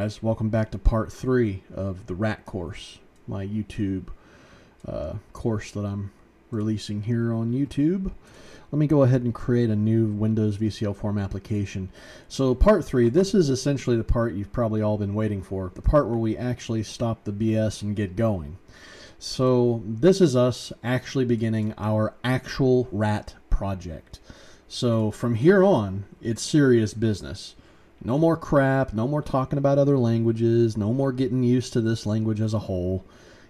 guys, welcome back to part 3 of the RAT course, my YouTube course that I'm releasing here on YouTube. Let me go ahead and create a new Windows VCL form application. So part 3, this is essentially the part you've probably all been waiting for, the part where we actually stop the BS and get going. So this is us actually beginning our actual RAT project. So from here on, it's serious business. No more crap, no more talking about other languages, no more getting used to this language as a whole.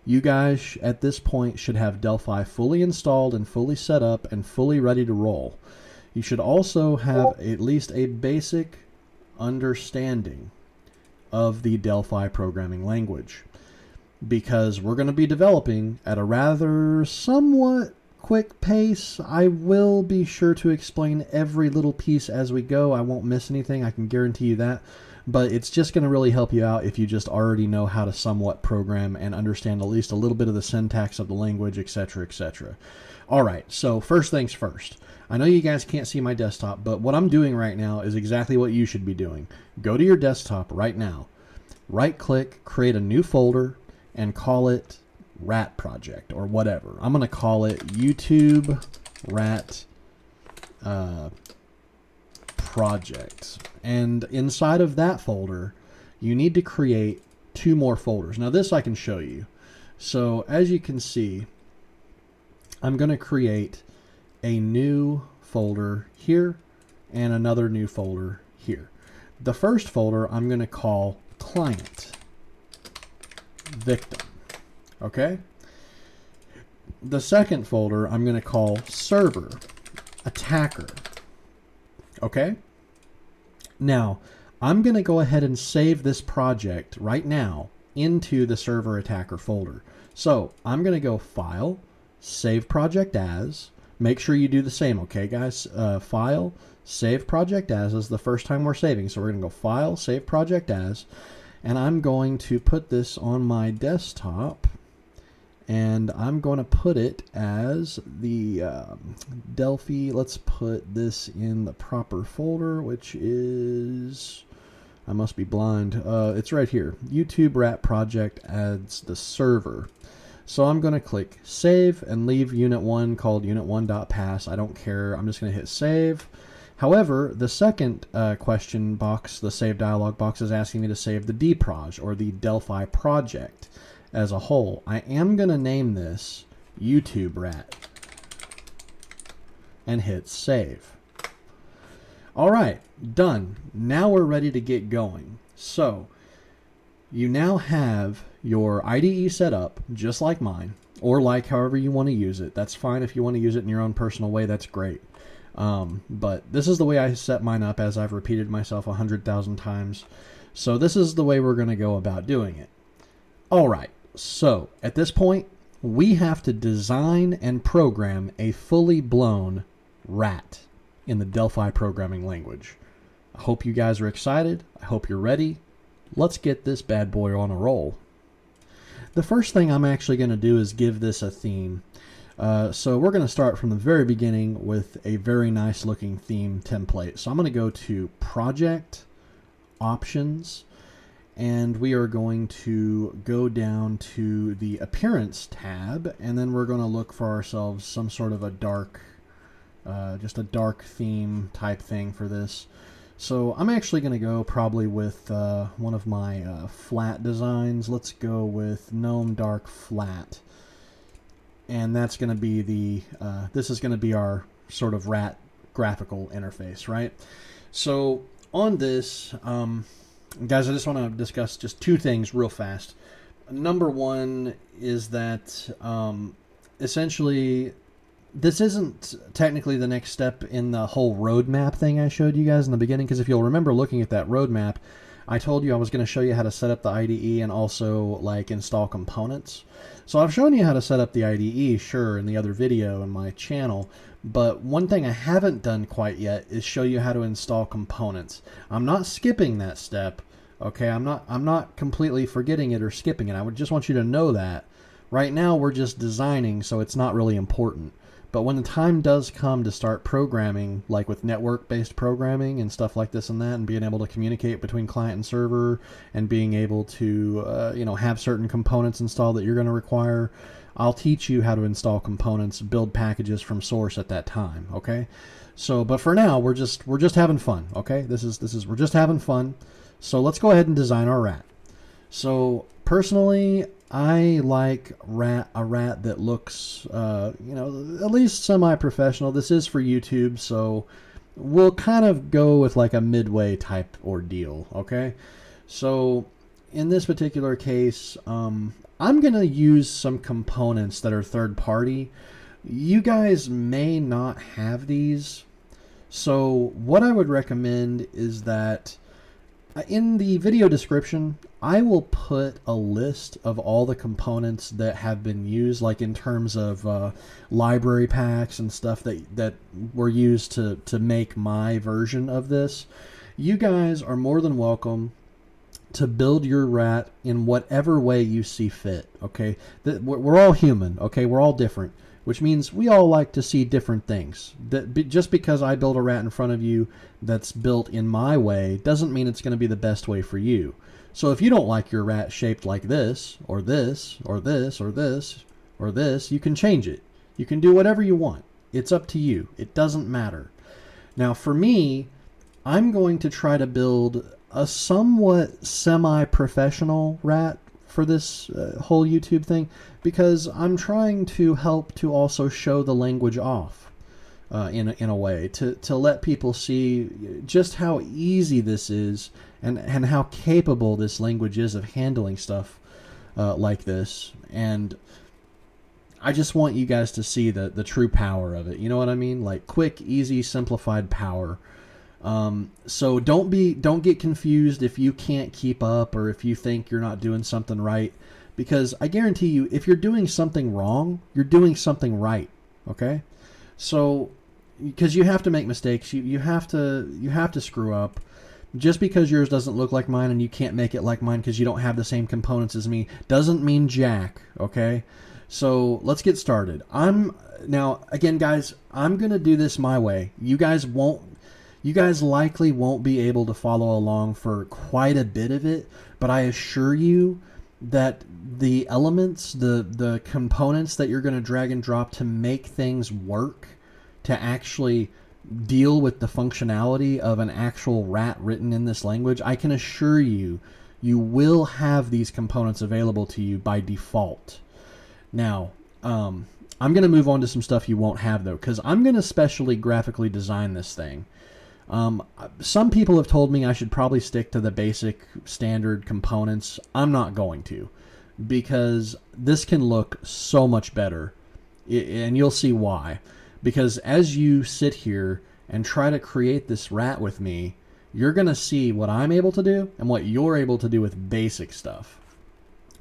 You guys at this point should have Delphi fully installed and fully set up and fully ready to roll. You should also have at least a basic understanding of the Delphi programming language, because we're going to be developing at a rather somewhat quick pace. I will be sure to explain every little piece as we go. I won't miss anything, I can guarantee you that. But it's just going to really help you out if you just already know how to somewhat program and understand at least a little bit of the syntax of the language, etc., etc. Alright, so first things first. I know you guys can't see my desktop, but what I'm doing right now is exactly what you should be doing. Go to your desktop right now, right-click, create a new folder, and call it RAT project or whatever. I'm going to call it YouTube RAT project. And inside of that folder, you need to create 2 more folders. Now this I can show you. So as you can see, I'm going to create a new folder here and another new folder here. The first folder I'm going to call client victim. Okay. The second folder I'm going to call server attacker. Okay. Now I'm going to go ahead and save this project right now into the server attacker folder. So I'm going to go File, Save Project As. Make sure you do the same, okay, guys? File, Save Project As is the first time we're saving. So we're going to go File, Save Project As, and I'm going to put this on my desktop. And I'm going to put it as the Delphi. Let's put this in the proper folder, which is, I must be blind. It's right here. YouTube RAT project adds the server. So I'm going to click save and leave unit 1 called unit1.pass. I don't care. I'm just going to hit save. However, the second question box, the save dialog box, is asking me to save the dproj, or the Delphi project as a whole. I am going to name this YouTube RAT and hit save. Alright, done. Now we're ready to get going. So you now have your IDE set up just like mine, or like however you want to use it. That's fine. If you want to use it in your own personal way, that's great. But this is the way I set mine up, as I've repeated myself 100,000 times. So this is the way we're going to go about doing it. Alright, so at this point, we have to design and program a fully blown RAT in the Delphi programming language. I hope you guys are excited. I hope you're ready. Let's get this bad boy on a roll. The first thing I'm actually going to do is give this a theme. So we're going to start from the very beginning with a very nice looking theme template. So I'm going to go to Project, Options, and we are going to go down to the Appearance tab, and then we're going to look for ourselves some sort of a dark, just a dark theme type thing for this. So I'm actually going to go probably with one of my flat designs. Let's go with Gnome Dark Flat. And that's going to be the, this is going to be our sort of RAT graphical interface, right? So on this, guys, I just want to discuss just 2 things real fast. Number 1 is that essentially this isn't technically the next step in the whole roadmap thing I showed you guys in the beginning, because if you'll remember looking at that roadmap, I told you I was going to show you how to set up the IDE and also like install components. So I've shown you how to set up the IDE, sure, in the other video on my channel, but one thing I haven't done quite yet is show you how to install components. I'm not skipping that step, okay? I'm not completely forgetting it or skipping it. I would just want you to know that. Right now we're just designing, so it's not really important. But when the time does come to start programming, like with network-based programming and stuff like this and that, and being able to communicate between client and server, and being able to, have certain components installed that you're going to require, I'll teach you how to install components, build packages from source at that time. Okay. So, but for now, we're just having fun. Okay. We're just having fun. So let's go ahead and design our rat. So personally, I like a rat that looks, at least semi-professional. This is for YouTube, so we'll kind of go with like a midway type ordeal, okay? So in this particular case, I'm going to use some components that are third-party. You guys may not have these. So what I would recommend is that in the video description, I will put a list of all the components that have been used, like in terms of library packs and stuff that were used to make my version of this. You guys are more than welcome to build your rat in whatever way you see fit, okay? We're all human, okay? We're all different, which means we all like to see different things. Just because I build a rat in front of you that's built in my way doesn't mean it's going to be the best way for you. So if you don't like your rat shaped like this, or this, or this, or this, or this, you can change it. You can do whatever you want. It's up to you. It doesn't matter. Now for me, I'm going to try to build a somewhat semi-professional rat for this whole YouTube thing, because I'm trying to help to also show the language off in a way to let people see just how easy this is and how capable this language is of handling stuff like this. And I just want you guys to see the true power of it. You know what I mean? Like quick, easy, simplified power. So don't get confused if you can't keep up or if you think you're not doing something right, because I guarantee you, if you're doing something wrong, you're doing something right. Okay. So, because you have to make mistakes, you have to screw up. Just because yours doesn't look like mine and you can't make it like mine because you don't have the same components as me doesn't mean jack. Okay. So let's get started. Now again, guys, I'm going to do this my way. You guys likely won't be able to follow along for quite a bit of it, but I assure you that the elements, the components that you're going to drag and drop to make things work, to actually deal with the functionality of an actual rat written in this language, I can assure you, you will have these components available to you by default. Now, I'm going to move on to some stuff you won't have though, because I'm going to specially graphically design this thing. Some people have told me I should probably stick to the basic standard components. I'm not going to, because this can look so much better, and you'll see why. Because as you sit here and try to create this rat with me, you're going to see what I'm able to do and what you're able to do with basic stuff.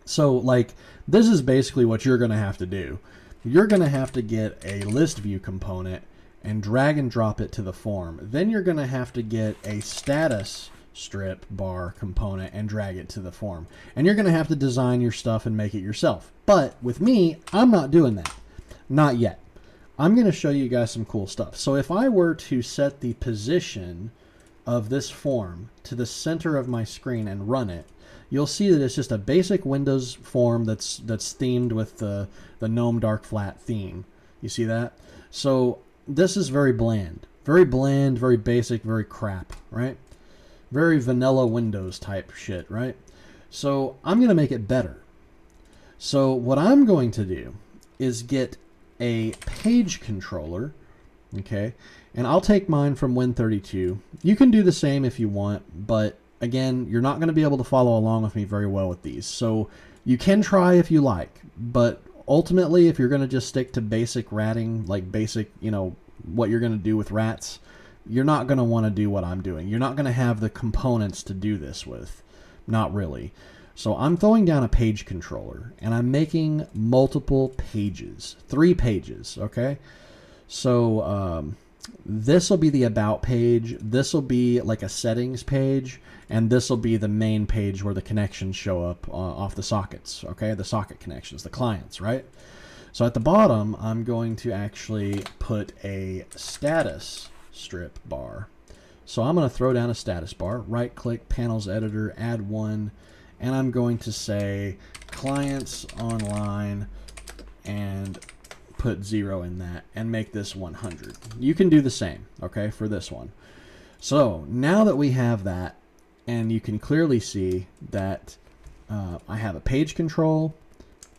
So like, this is basically what you're going to have to do. You're going to have to get a list view component and drag and drop it to the form. Then you're going to have to get a status strip bar component and drag it to the form. And you're going to have to design your stuff and make it yourself. But with me, I'm not doing that. Not yet. I'm going to show you guys some cool stuff. So if I were to set the position of this form to the center of my screen and run it, you'll see that it's just a basic Windows form that's themed with the GNOME dark flat theme. You see that? So this is very bland, very basic, very crap, right? Very vanilla Windows type shit, right? So I'm going to make it better. So what I'm going to do is get a page controller, okay? And I'll take mine from Win32. You can do the same if you want, but again, you're not going to be able to follow along with me very well with these. So you can try if you like, but ultimately, if you're going to just stick to basic ratting, like basic, what you're going to do with rats, you're not going to want to do what I'm doing. You're not going to have the components to do this with. Not really. So I'm throwing down a page controller, and I'm making multiple pages, 3 pages, okay? So this will be the about page, this will be like a settings page, and this will be the main page where the connections show up off the sockets, okay? The socket connections, the clients, right? So at the bottom, I'm going to actually put a status strip bar. So I'm going to throw down a status bar, right click, panels editor, add one, and I'm going to say clients online and put 0 in that and make this 100. You can do the same, okay, for this one. So now that we have that, and you can clearly see that I have a page control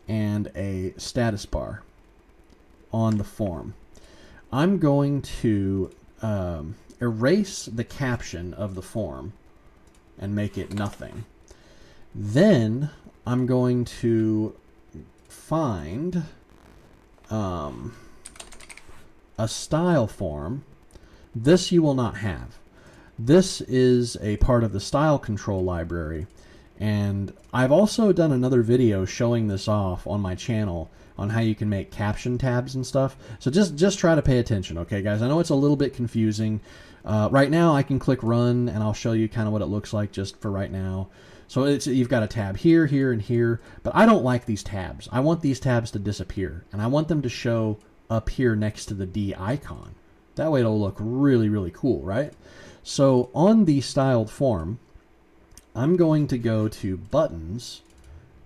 and a status bar on the form, I'm going to erase the caption of the form and make it nothing. Then I'm going to find a style form. This you will not have. This is a part of the style control library, and I've also done another video showing this off on my channel on how you can make caption tabs and stuff. So just try to pay attention, okay, guys? I know it's a little bit confusing. Right now I can click run and I'll show you kind of what it looks like just for right now. So you've got a tab here, here, and here, but I don't like these tabs. I want these tabs to disappear, and I want them to show up here next to the D icon. That way it'll look really, really cool, right? So on the styled form, I'm going to go to buttons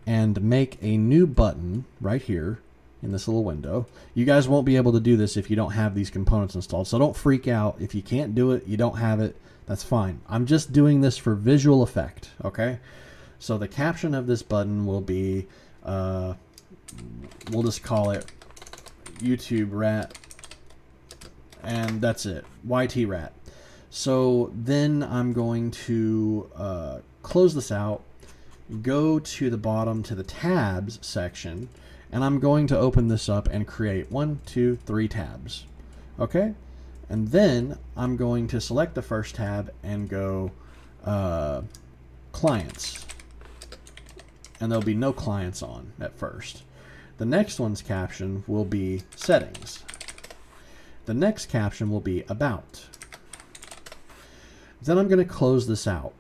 and make a new button right here in this little window. You guys won't be able to do this if you don't have these components installed, so don't freak out. If you can't do it, you don't have it, that's fine. I'm just doing this for visual effect, okay? So the caption of this button will be, we'll just call it YouTube rat, and that's it, YT rat. So then I'm going to close this out, go to the bottom to the tabs section, and I'm going to open this up and create 1, 2, 3 tabs. Okay? And then I'm going to select the first tab and go clients. And there'll be no clients on at first. The next one's caption will be settings. The next caption will be about. Then I'm going to close this out.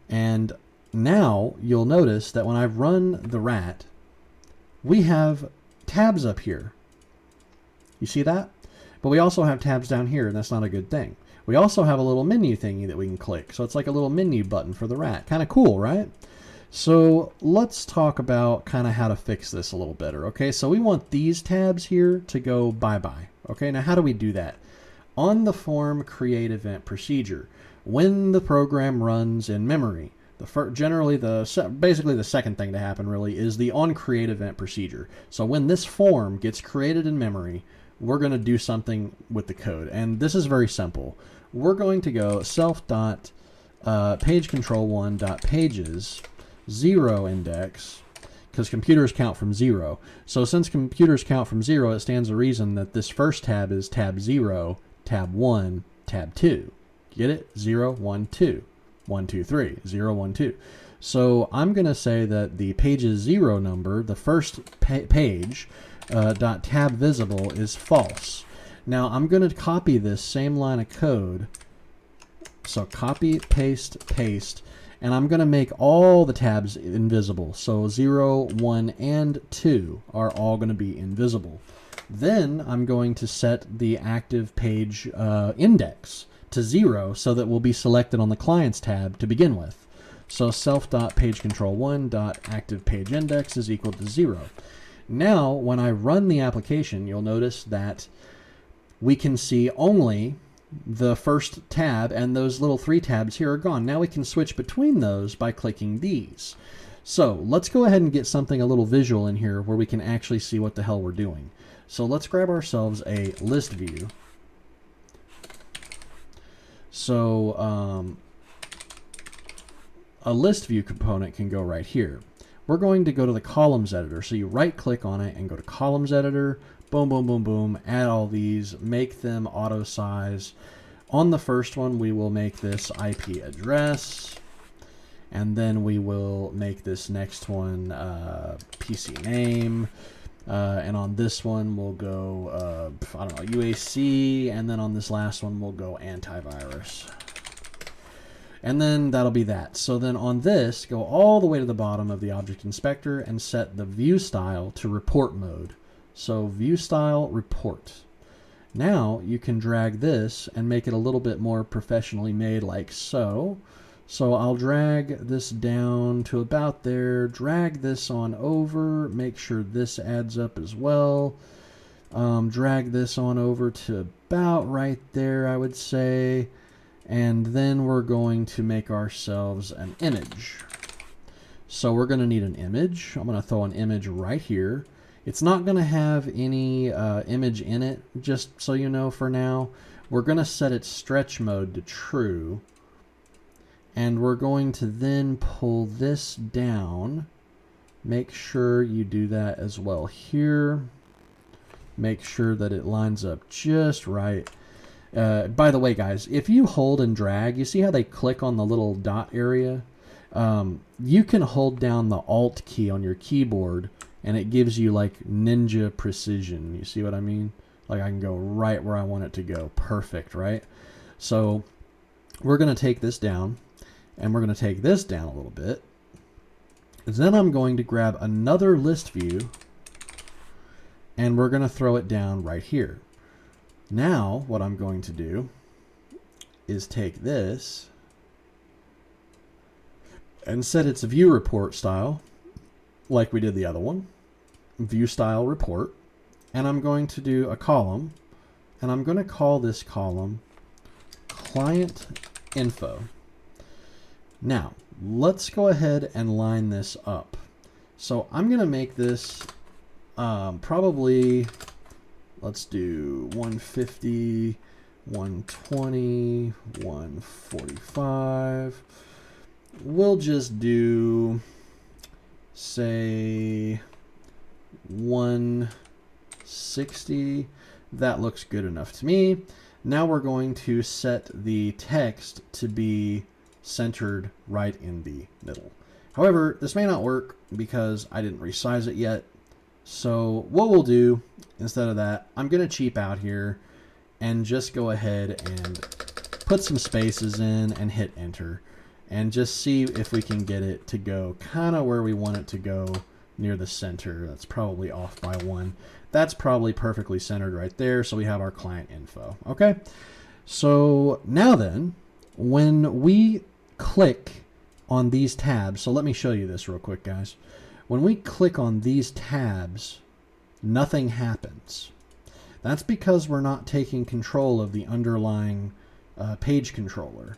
And now you'll notice that when I run the rat, we have tabs up here. You see that? But we also have tabs down here, and that's not a good thing. We also have a little menu thingy that we can click. So it's like a little menu button for the rat. Kind of cool, right? So let's talk about kind of how to fix this a little better. Okay, so we want these tabs here to go bye-bye. Okay, now how do we do that? On the form create event procedure, when the program runs in memory, basically the second thing to happen really is the on create event procedure. So when this form gets created in memory, we're going to do something with the code, and this is very simple. We're going to go self.pagecontrol1.pages 0 index, because computers count from 0. So since computers count from 0, it stands to reason that this first tab is tab 0, tab 1, tab 2. Get it? 0, 1, 2. 1, 2, 3. 0, 1, 2. So I'm going to say that the page's 0 number, the first page, .tab visible is false. Now I'm going to copy this same line of code. So copy, paste, paste. And I'm going to make all the tabs invisible. So 0, 1, and 2 are all going to be invisible. Then I'm going to set the active page index to 0 so that will be selected on the clients tab to begin with. So self.pagecontrol1.activePageIndex is equal to 0. Now when I run the application, you'll notice that we can see only the first tab, and those little 3 tabs here are gone. Now we can switch between those by clicking these. So let's go ahead and get something a little visual in here where we can actually see what the hell we're doing. So let's grab ourselves a list view. So a list view component can go right here. We're going to go to the columns editor. So you right click on it and go to columns editor, boom, boom, boom, boom, add all these, make them auto size. On the first one, we will make this IP address, and then we will make this next one PC name. And on this one, we'll go, I don't know, UAC, and then on this last one, we'll go antivirus. And then that'll be that. So then on this, go all the way to the bottom of the object inspector and set the view style to report mode. So view style report. Now you can drag this and make it a little bit more professionally made, like so. So I'll drag this down to about there, drag this on over, make sure this adds up as well. Drag this on over to about right there, I would say. And then we're going to make ourselves an image. So we're going to need an image. I'm going to throw an image right here. It's not going to have any image in it, just so you know for now. We're going to set its stretch mode to true. And we're going to then pull this down. Make sure you do that as well here. Make sure that it lines up just right. By the way, guys, if you hold and drag, you see how they click on the little dot area? You can hold down the Alt key on your keyboard and it gives you like ninja precision. You see what I mean? Like I can go right where I want it to go. Perfect, right? So we're going to take this down and we're going to take this down a little bit. Then I'm going to grab another list view and we're going to throw it down right here. Now what I'm going to do is take this and set its view report style like we did the other one. View style report. And I'm going to do a column and I'm going to call this column client info. Now let's go ahead and line this up. So I'm going to make this probably, let's do 150, 120, 145. We'll just do, say, 160. That looks good enough to me. Now we're going to set the text to be centered right in the middle. However, this may not work because I didn't resize it yet. So what we'll do instead of that, I'm going to cheap out here and just go ahead and put some spaces in and hit enter and just see if we can get it to go kind of where we want it to go near the center. That's probably off by 1. That's probably perfectly centered right there. So we have our client info. Okay. So now then, when we click on these tabs, so let me show you this real quick, guys. When we click on these tabs, nothing happens. That's because we're not taking control of the underlying page controller.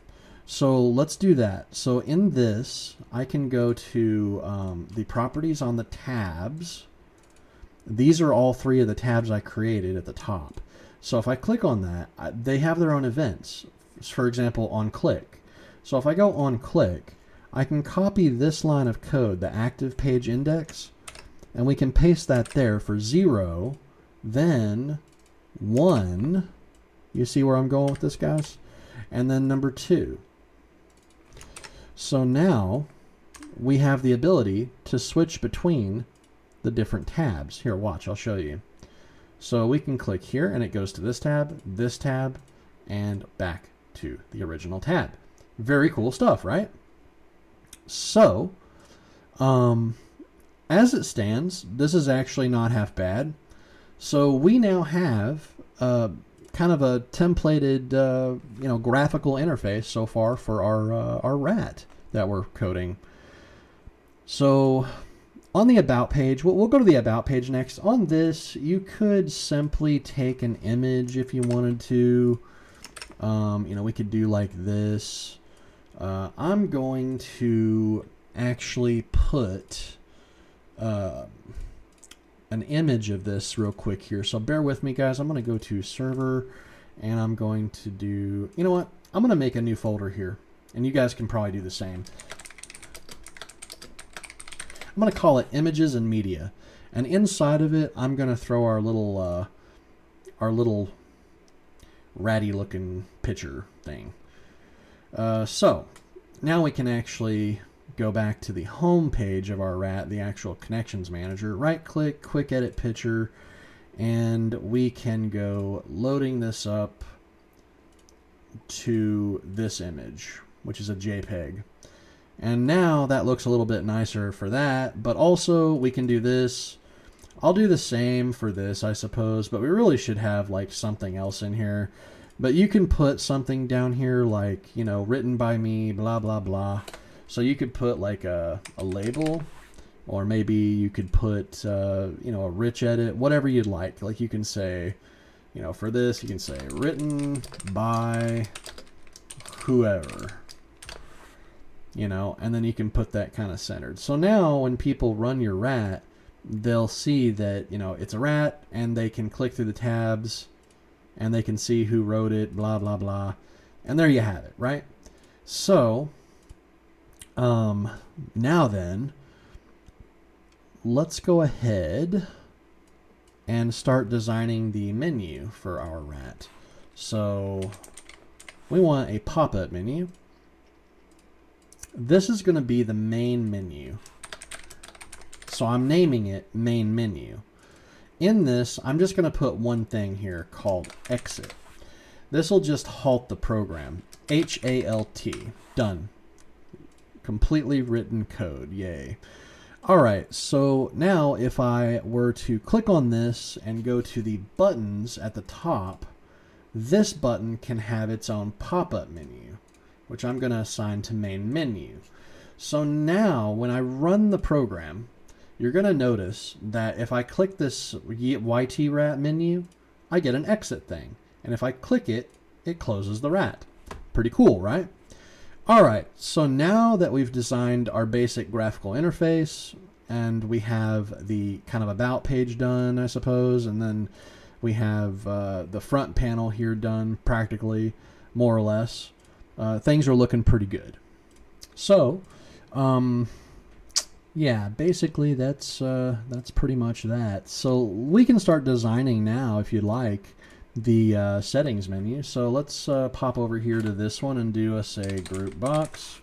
So let's do that. So in this, I can go to the properties on the tabs. These are all 3 of the tabs I created at the top. So if I click on that, they have their own events. For example, on click. So if I go on click, I can copy this line of code, the active page index, and we can paste that there for 0, then 1. You see where I'm going with this, guys? And then number 2. So now we have the ability to switch between the different tabs. Here, watch, I'll show you. So we can click here and it goes to this tab, and back to the original tab. Very cool stuff, right? So, as it stands, this is actually not half bad. So we now have kind of a templated, graphical interface so far for our rat that we're coding. So on the About page, we'll go to the About page next. On this, you could simply take an image if you wanted to. We could do like this. I'm going to actually put an image of this real quick here. So bear with me, guys. I'm going to go to server and I'm going to do, you know what? I'm going to make a new folder here and you guys can probably do the same. I'm going to call it images and media. And inside of it, I'm going to throw our little ratty looking picture thing. So now we can actually go back to the home page of our rat, the actual connections manager, right click, quick edit picture, and we can go loading this up to this image, which is a JPEG. And now that looks a little bit nicer for that, but also we can do this. I'll do the same for this, I suppose, but we really should have like something else in here. But you can put something down here like, you know, written by me, blah, blah, blah. So you could put like a label, or maybe you could put, you know, a rich edit, whatever you'd like. Like you can say, you know, for this, you can say written by whoever, you know, and then you can put that kind of centered. So now when people run your rat, they'll see that, you know, it's a rat, and they can click through the tabs and they can see who wrote it, blah, blah, blah. And there you have it, right? So now then, let's go ahead and start designing the menu for our rat. So we want a pop-up menu. This is going to be the main menu. So I'm naming it main menu. In this, I'm just going to put one thing here called exit. This will just halt the program. HALT. Done. Completely written code. Yay. All right, so now if I were to click on this and go to the buttons at the top, this button can have its own pop-up menu, which I'm going to assign to main menu. So now when I run the program, you're going to notice that if I click this YT rat menu, I get an exit thing. And if I click it, it closes the rat. Pretty cool, right? All right, so now that we've designed our basic graphical interface and we have the kind of about page done, I suppose, and then we have the front panel here done practically, more or less, things are looking pretty good. So, yeah, basically that's pretty much that. So we can start designing now, if you'd like, the settings menu. So let's pop over here to this one and do us a group box,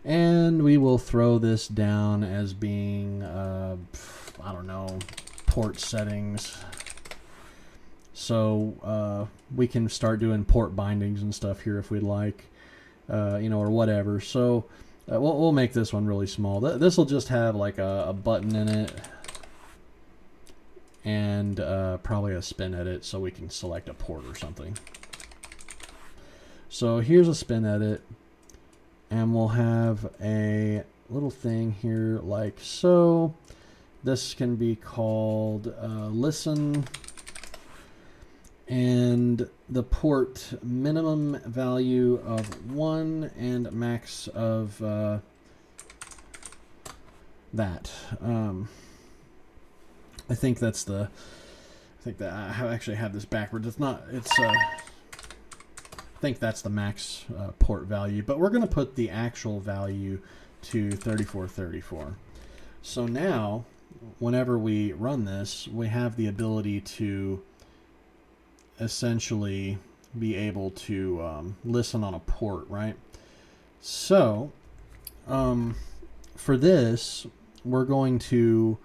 and we will throw this down as being I don't know, port settings. So we can start doing port bindings and stuff here if we'd like, you know, or whatever. So we'll make this one really small. This will just have like a button in it, and probably a spin edit so we can select a port or something. So here's a spin edit, and we'll have a little thing here like so. This can be called listen, and the port minimum value of 1 and max of that. I think that's the. I think that I actually have this backwards. It's not. It's. I think that's the max port value, but we're going to put the actual value to 3434. So now, whenever we run this, we have the ability to essentially be able to listen on a port, right? So, for this, we're going to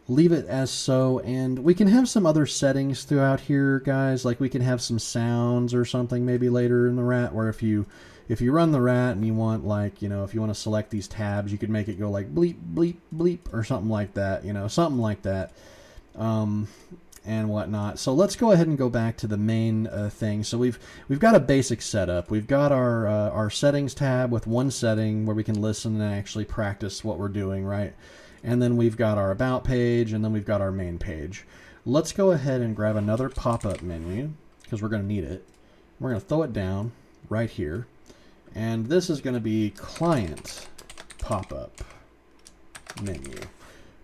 leave it as so, and we can have some other settings throughout here, guys. Like we can have some sounds or something maybe later in the rat, where if you run the rat and you want, like, you know, if you want to select these tabs, you could make it go like bleep bleep bleep or something like that, you know, something like that, and whatnot. So let's go ahead and go back to the main thing. So we've got a basic setup. We've got our settings tab with one setting where we can listen and actually practice what we're doing, right? And then we've got our about page, and then we've got our main page. Let's go ahead and grab another pop-up menu, because we're going to need it. We're going to throw it down right here. And this is going to be client pop-up menu.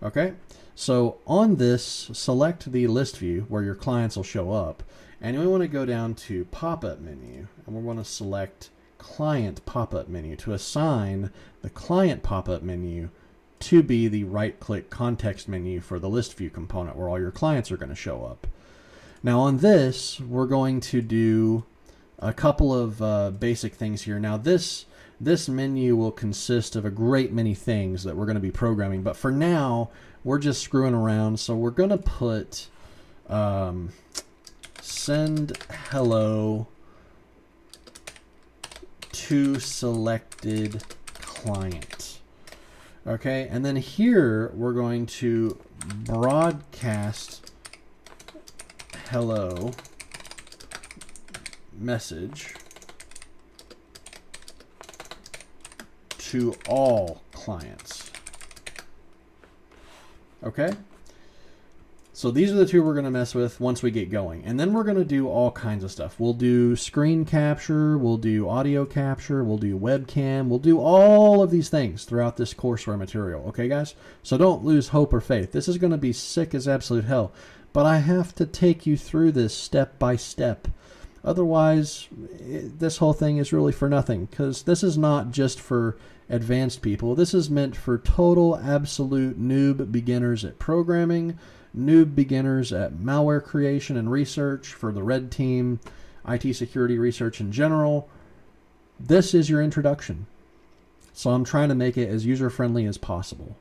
Okay? So on this, select the list view where your clients will show up. And we want to go down to pop-up menu, and we want to select client pop-up menu to assign the client pop-up menu to be the right-click context menu for the list view component where all your clients are going to show up. Now on this, we're going to do a couple of basic things here. Now this menu will consist of a great many things that we're going to be programming, but for now, we're just screwing around. So we're going to put send hello to selected client. Okay, and then here we're going to broadcast hello message to all clients. Okay? So these are the two we're going to mess with once we get going. And then we're going to do all kinds of stuff. We'll do screen capture, we'll do audio capture, we'll do webcam, we'll do all of these things throughout this courseware material. Okay, guys? So don't lose hope or faith. This is going to be sick as absolute hell. But I have to take you through this step by step. Otherwise, this whole thing is really for nothing, because this is not just for advanced people. This is meant for total, absolute noob beginners at programming, noob beginners at malware creation and research, for the red team, IT security research in general. This is your introduction. So I'm trying to make it as user-friendly as possible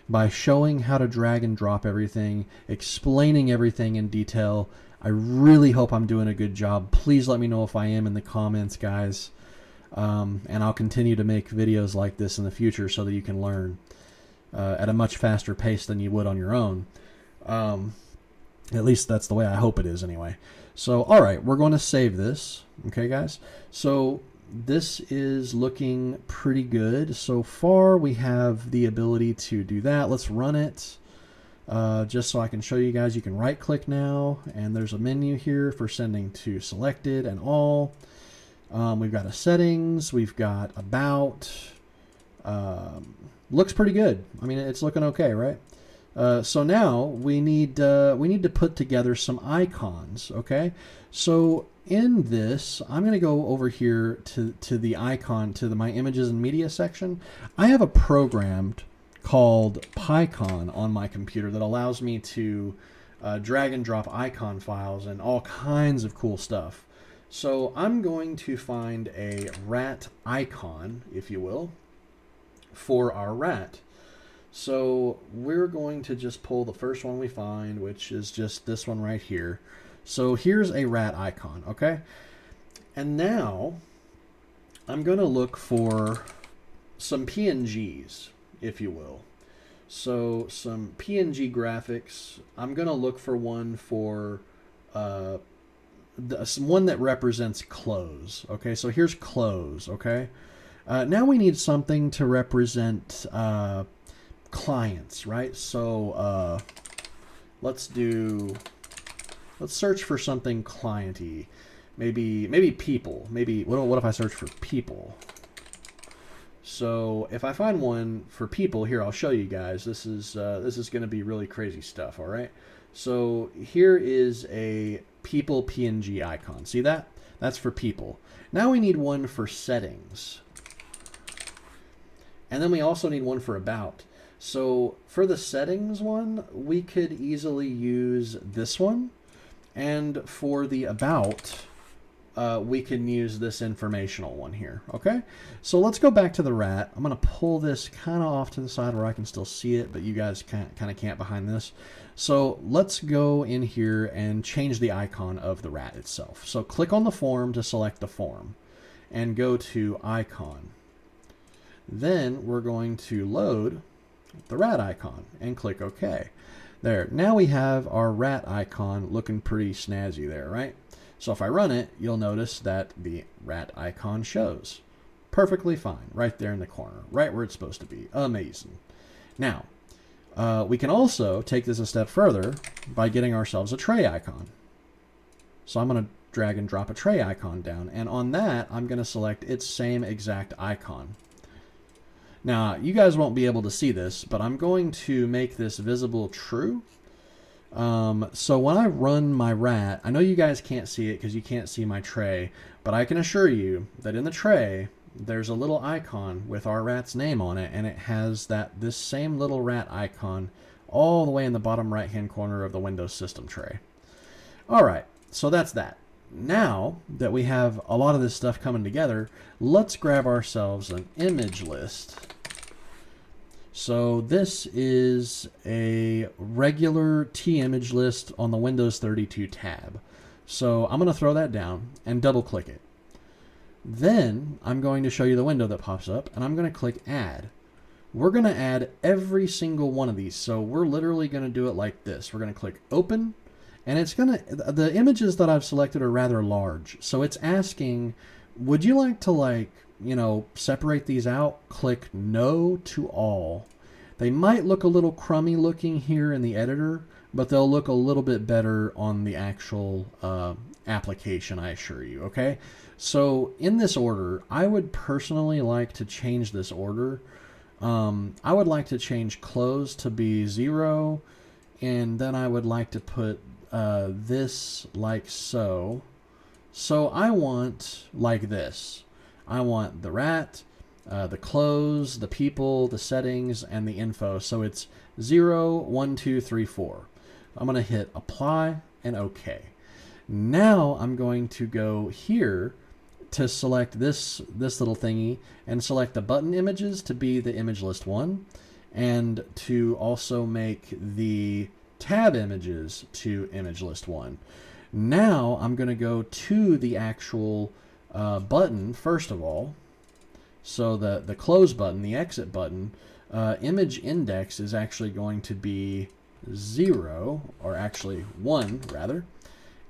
by showing how to drag and drop everything, explaining everything in detail. I really hope I'm doing a good job. Please let me know if I am in the comments, guys. And I'll continue to make videos like this in the future so that you can learn at a much faster pace than you would on your own. At least that's the way I hope it is anyway. So, all right, we're going to save this. Okay, guys? So this is looking pretty good. So far, we have the ability to do that. Let's run it. Just so I can show you guys, you can right click now, and there's a menu here for sending to selected and all. We've got a settings, we've got about, looks pretty good. I mean, it's looking okay, right? So now we need to put together some icons, okay? So in this, I'm going to go over here to the icon, to my images and media section. I have a program called PyCon on my computer that allows me to drag and drop icon files and all kinds of cool stuff. So I'm going to find a rat icon, if you will, for our rat. So we're going to just pull the first one we find, which is just this one right here. So here's a rat icon, okay? And now I'm going to look for some PNGs, if you will. So some PNG graphics. I'm going to look for one for one that represents close. Okay, so here's close. Okay, now we need something to represent clients, right? So let's search for something clienty. Maybe people. Maybe what if I search for people? So if I find one for people here, I'll show you guys. This is going to be really crazy stuff. All right. So here is a people PNG icon. See that? That's for people. Now we need one for settings. And then we also need one for about. So for the settings one, we could easily use this one. And for the about, we can use this informational one here. Okay, so let's go back to the rat. I'm going to pull this kind of off to the side where I can still see it, but you guys kind of can't behind this. So let's go in here and change the icon of the rat itself. So click on the form to select the form and go to icon. Then we're going to load the rat icon and click OK. There, now we have our rat icon looking pretty snazzy there, right? So if I run it, you'll notice that the rat icon shows. Perfectly fine, right there in the corner, right where it's supposed to be. Amazing. Now, we can also take this a step further by getting ourselves a tray icon. So I'm going to drag and drop a tray icon down, and on that, I'm going to select its same exact icon. Now, you guys won't be able to see this, but I'm going to make this visible true. So when I run my rat, I know you guys can't see it because you can't see my tray, but I can assure you that in the tray, there's a little icon with our rat's name on it, and it has this same little rat icon all the way in the bottom right-hand corner of the Windows system tray. All right, so that's that. Now that we have a lot of this stuff coming together, let's grab ourselves an image list. So this is a regular T-image list on the Windows 32 tab. So I'm going to throw that down and double click it. Then I'm going to show you the window that pops up, and I'm going to click Add. we're going to add every single one of these. So we're literally going to do it like this. We're going to click open, and it's going to, the images that I've selected are rather large. So it's asking, would you like to separate these out? Click no to all. They might look a little crummy looking here in the editor, but they'll look a little bit better on the actual application, I assure you, okay? So in this order, I would personally like to change this order. I would like to change close to be 0, and then I would like to put this like so. So I want like this. I want the rat, the close, the people, the settings, and the info. So it's 0, 1, 2, 3, 4. I'm going to hit apply and OK. Now I'm going to go here to select this little thingy and select the button images to be the image list 1, and to also make the tab images to image list 1. Now I'm going to go to the actual button first of all. So the close button, the exit button, image index is actually going to be 0, or actually 1 rather.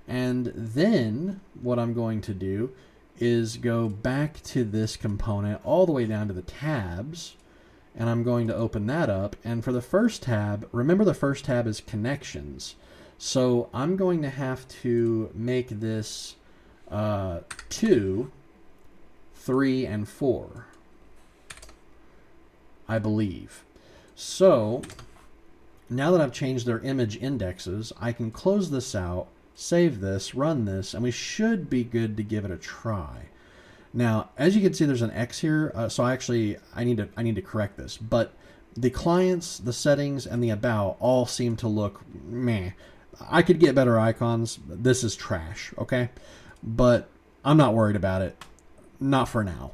And then what I'm going to do is go back to this component all the way down to the tabs, and I'm going to open that up. And for the first tab, remember the first tab is connections. So I'm going to have to make this 2, 3, and 4, I believe. So now that I've changed their image indexes, I can close this out, save this, run this, and we should be good to give it a try. Now, as you can see, there's an X here. So actually, I need to correct this. But the clients, the settings, and the about all seem to look meh. I could get better icons. This is trash, okay? But I'm not worried about it. Not for now.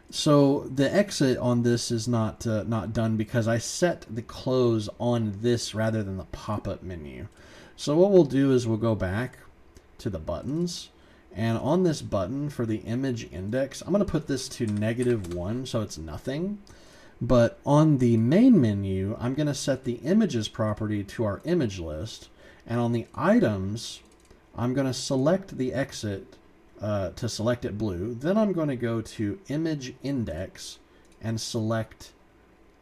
So the exit on this is not done because I set the close on this rather than the pop-up menu. So what we'll do is we'll go back to the buttons, and on this button for the image index, I'm going to put this to -1, so it's nothing. But on the main menu, I'm going to set the images property to our image list, and on the items, I'm going to select the exit to select it blue. Then I'm going to go to image index and select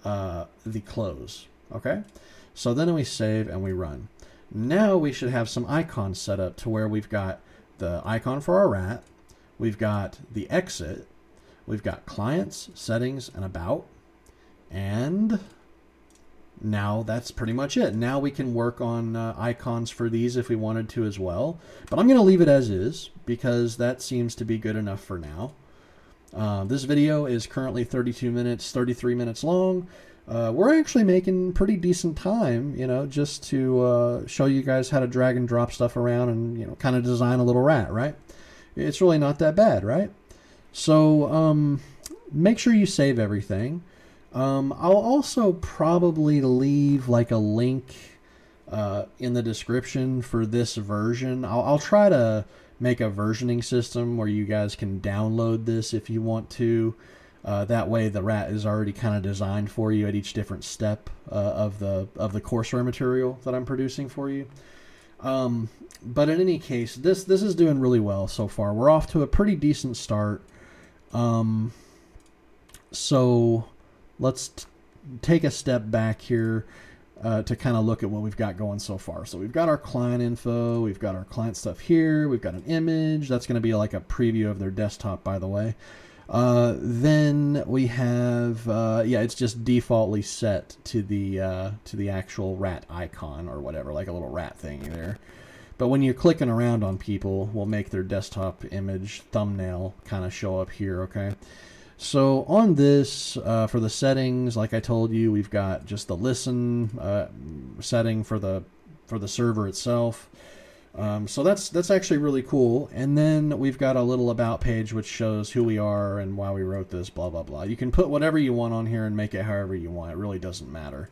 the close. Okay, so then we save and we run. Now we should have some icons set up to where we've got the icon for our rat, we've got the exit, we've got clients, settings, and about, and now that's pretty much it. Now we can work on icons for these if we wanted to as well, but I'm going to leave it as is because that seems to be good enough for now. This video is currently 33 minutes long. We're actually making pretty decent time, just to show you guys how to drag and drop stuff around and, kind of design a little rat, right? It's really not that bad, right? So make sure you save everything. I'll also probably leave like a link in the description for this version. I'll try to make a versioning system where you guys can download this if you want to. That way the rat is already kind of designed for you at each different step of the courseware material that I'm producing for you. But in any case, this is doing really well so far. We're off to a pretty decent start. So let's take a step back here to kind of look at what we've got going so far. So we've got our client info, we've got our client stuff here, we've got an image. That's going to be like a preview of their desktop, by the way. Then we have, it's just defaultly set to the actual rat icon or whatever, like a little rat thingy there. But when you're clicking around on people, we'll make their desktop image thumbnail kind of show up here, okay? So on this, for the settings, like I told you, we've got just the listen setting for the server itself. So that's actually really cool. And then we've got a little about page which shows who we are and why we wrote this, blah, blah, blah. You can put whatever you want on here and make it however you want. It really doesn't matter.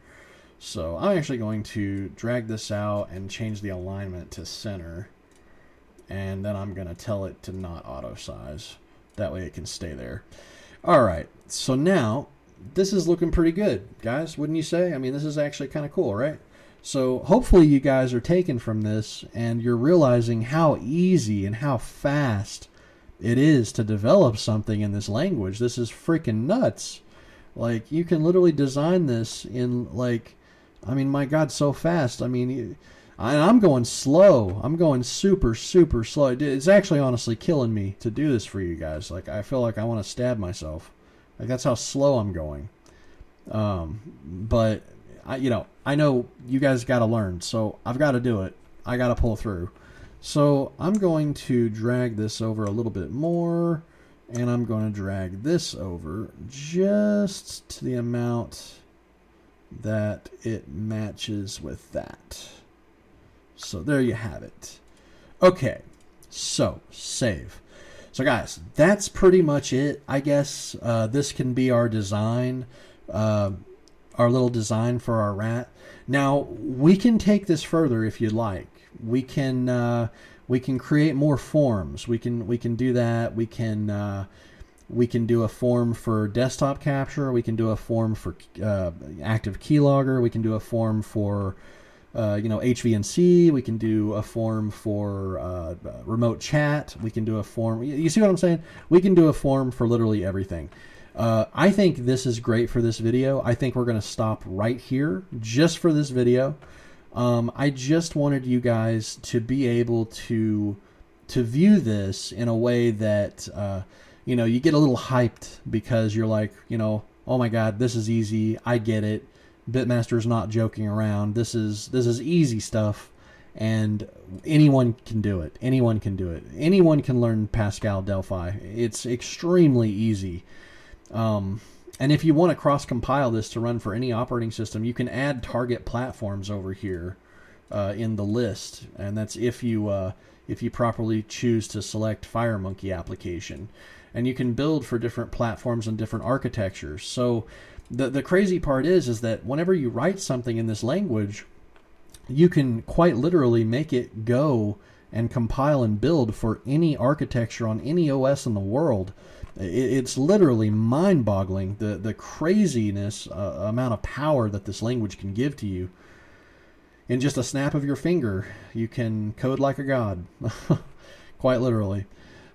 So I'm actually going to drag this out and change the alignment to center. And then I'm going to tell it to not auto size. That way it can stay there. All right. So now this is looking pretty good, guys. Wouldn't you say? I mean, this is actually kind of cool, right? So hopefully you guys are taken from this and you're realizing how easy and how fast it is to develop something in this language. This is freaking nuts. Like, you can literally design this in, like, I mean, my God, so fast. I mean, I'm going slow. I'm going super, super slow. It's actually honestly killing me to do this for you guys. Like, I feel like I want to stab myself. Like, that's how slow I'm going. But, I know you guys got to learn, so I've got to do it. I got to pull through. So I'm going to drag this over a little bit more, and I'm going to drag this over just to the amount that it matches with that. So there you have it. Okay, so save. So guys, that's pretty much it. I guess this can be our design, our little design for our rat. Now we can take this further if you'd like. We can create more forms. We can do that. We can do a form for desktop capture. We can do a form for active keylogger. We can do a form for HVNC. We can do a form for remote chat. We can do a form. You see what I'm saying? We can do a form for literally everything. I think this is great for this video. I think we're going to stop right here just for this video. I just wanted you guys to be able to view this in a way that you get a little hyped because you're like, oh my God, this is easy. I get it. Bitmaster's not joking around. This is easy stuff, and anyone can do it. Anyone can do it. Anyone can learn Pascal Delphi. It's extremely easy. And if you want to cross-compile this to run for any operating system, you can add target platforms over here in the list, and that's if you properly choose to select FireMonkey application. And you can build for different platforms and different architectures. So the crazy part is that whenever you write something in this language, you can quite literally make it go and compile and build for any architecture on any OS in the world. It's literally mind-boggling, the craziness amount of power that this language can give to you. In just a snap of your finger, you can code like a god, quite literally.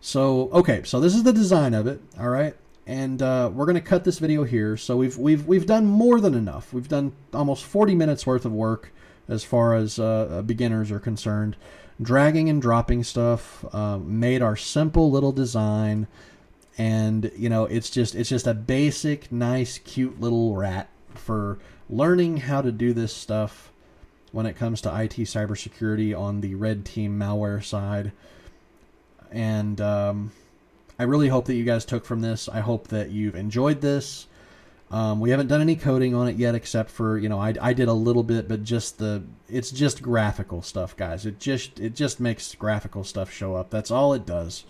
So, okay, so this is the design of it, all right? And we're going to cut this video here. So we've done more than enough. We've done almost 40 minutes worth of work as far as beginners are concerned. Dragging and dropping stuff, made our simple little design, and it's just a basic, nice, cute little rat for learning how to do this stuff when it comes to IT cybersecurity on the red team malware side. And I really hope that you guys took from this. I hope that you've enjoyed this. We haven't done any coding on it yet, except for, I did a little bit, but it's just graphical stuff, guys. It just makes graphical stuff show up. That's all it does.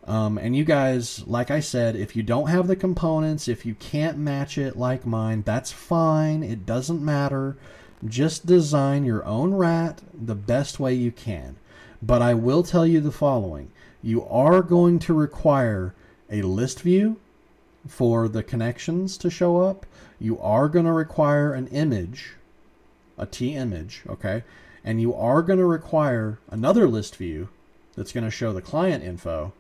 And you guys, like I said, if you don't have the components, if you can't match it like mine, that's fine. It doesn't matter. Just design your own rat the best way you can. But I will tell you the following. You are going to require a list view for the connections to show up. You are going to require an image, a T image, okay? And you are going to require another list view that's going to show the client info.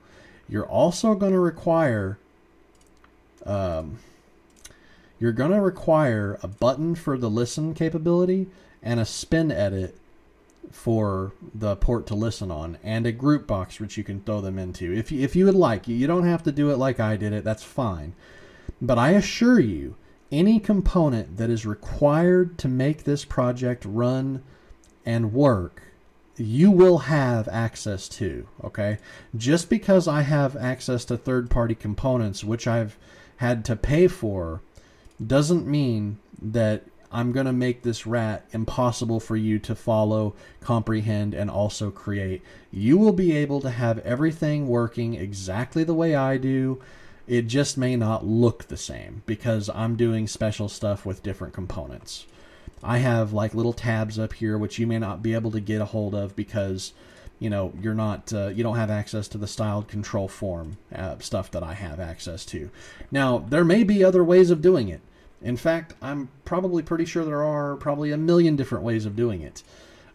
You're also going to require a button for the listen capability and a spin edit for the port to listen on, and a group box which you can throw them into if you would like. You don't have to do it like I did it, that's fine. But I assure you, any component that is required to make this project run and work, you will have access to, okay? Just because I have access to third-party components, which I've had to pay for, doesn't mean that I'm going to make this rat impossible for you to follow, comprehend, and also create. You will be able to have everything working exactly the way I do. It just may not look the same because I'm doing special stuff with different components. I have like little tabs up here which you may not be able to get a hold of because you know, you're not, you don't have access to the styled control form stuff that I have access to. Now, there may be other ways of doing it. In fact, I'm probably pretty sure there are probably a million different ways of doing it.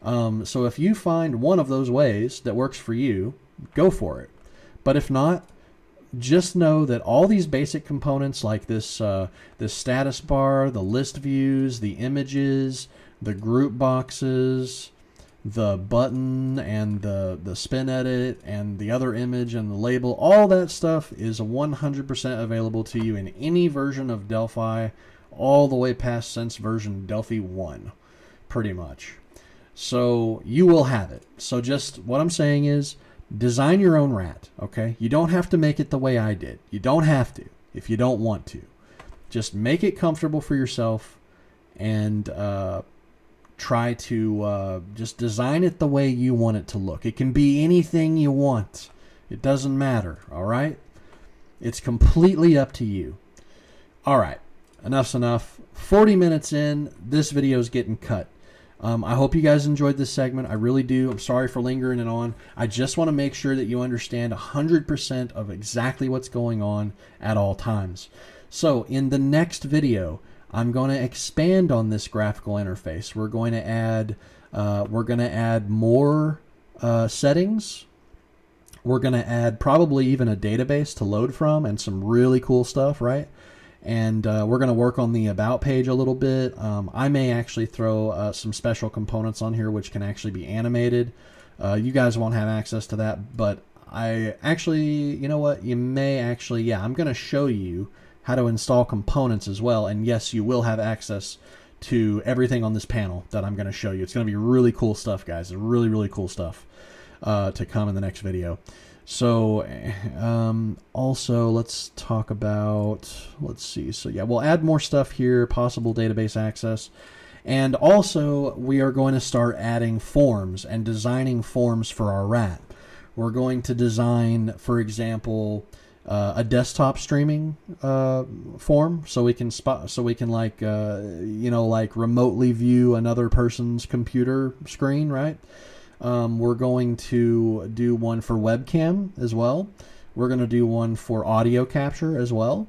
So if you find one of those ways that works for you, go for it. But if not, just know that all these basic components like this status bar, the list views, the images, the group boxes, the button and the spin edit and the other image and the label, all that stuff is 100% available to you in any version of Delphi, all the way past since version Delphi 1, pretty much. So you will have it. So just what I'm saying is design your own rat, okay? You don't have to make it the way I did. You don't have to if you don't want to. Just make it comfortable for yourself and try to just design it the way you want it to look. It can be anything you want. It doesn't matter, all right? It's completely up to you. All right, enough's enough. 40 minutes in, this video is getting cut. I hope you guys enjoyed this segment. I really do. I'm sorry for lingering it on. I just want to make sure that you understand 100% of exactly what's going on at all times. So in the next video, I'm going to expand on this graphical interface. We're going to add more settings. We're going to add probably even a database to load from and some really cool stuff, right? And we're going to work on the About page a little bit. I may actually throw some special components on here which can actually be animated. You guys won't have access to that, but I actually, you know what? You may actually, yeah, I'm going to show you how to install components as well. And yes, you will have access to everything on this panel that I'm going to show you. It's going to be really cool stuff, guys. It's really, really cool stuff to come in the next video. So also let's talk about, let's see. So yeah, we'll add more stuff here, possible database access. And also we are going to start adding forms and designing forms for our rat. We're going to design, for example, a desktop streaming form, so we can like you know, like remotely view another person's computer screen, right? We're going to do one for webcam as well. We're going to do one for audio capture as well.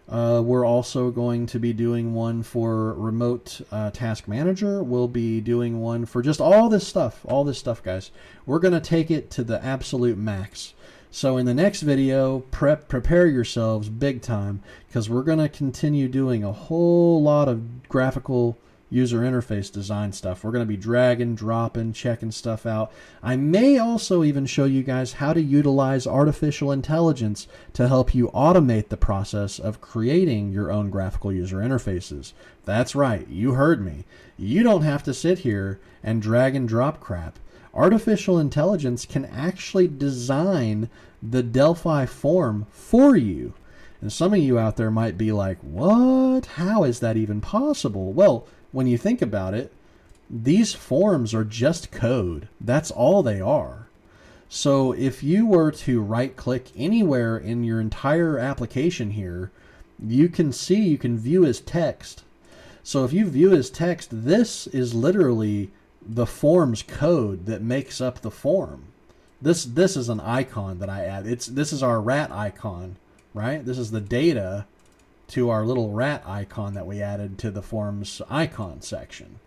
We're also going to be doing one for remote task manager. We'll be doing one for just all this stuff, guys. We're going to take it to the absolute max. So in the next video, prepare yourselves big time, because we're going to continue doing a whole lot of graphical user interface design stuff. We're going to be dragging, dropping, checking stuff out. I may also even show you guys how to utilize artificial intelligence to help you automate the process of creating your own graphical user interfaces. That's right, you heard me. You don't have to sit here and drag and drop crap. Artificial intelligence can actually design the Delphi form for you. And some of you out there might be like, what? How is that even possible? Well, when you think about it, these forms are just code. That's all they are. So if you were to right click anywhere in your entire application here, you can view as text. So if you view as text, this is literally the form's code that makes up the form. This is an icon that I add. This is our rat icon, right? This is the data to our little rat icon that we added to the form's icon section.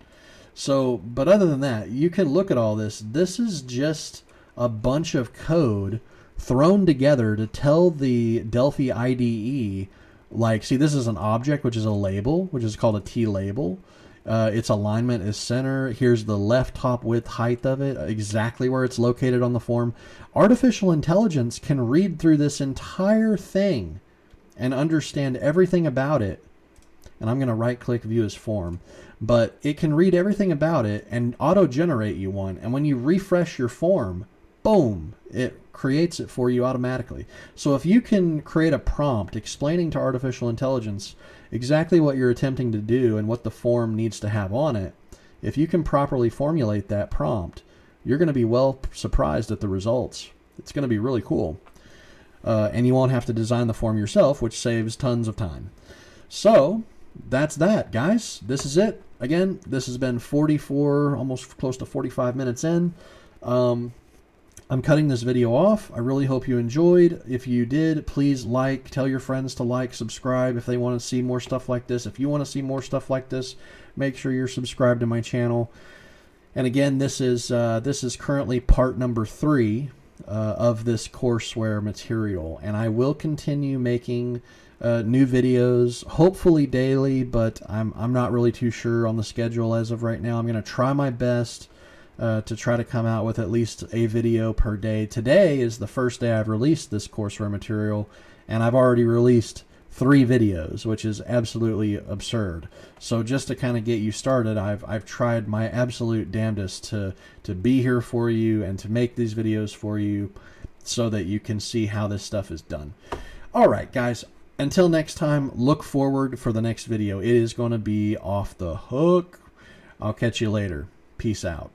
So, but other than that, you can look at all this. This is just a bunch of code thrown together to tell the Delphi IDE, like, see, this is an object, which is a label, which is called a T label. Its alignment is center. Here's the left top width height of it, exactly where it's located on the form. Artificial intelligence can read through this entire thing and understand everything about it. And I'm going to right click view as form, but it can read everything about it and auto generate you one. And when you refresh your form, boom, it creates it for you automatically. So if you can create a prompt explaining to artificial intelligence exactly what you're attempting to do and what the form needs to have on it, if you can properly formulate that prompt, you're going to be well surprised at the results. It's going to be really cool. And you won't have to design the form yourself, which saves tons of time. So that's that, guys. This is it. Again, this has been 44, almost close to 45 minutes in. I'm cutting this video off. I really hope you enjoyed. If you did, please like, tell your friends to like, subscribe if they want to see more stuff like this. If you want to see more stuff like this, make sure you're subscribed to my channel. And again, this is currently part number 3 of this courseware material, and I will continue making new videos, hopefully daily, but I'm not really too sure on the schedule as of right now. I'm going to try my best to try to come out with at least a video per day. Today is the first day I've released this courseware material, and I've already released 3 videos, which is absolutely absurd. So just to kind of get you started, I've tried my absolute damnedest to be here for you and to make these videos for you so that you can see how this stuff is done. All right, guys, until next time, look forward for the next video. It is going to be off the hook. I'll catch you later. Peace out.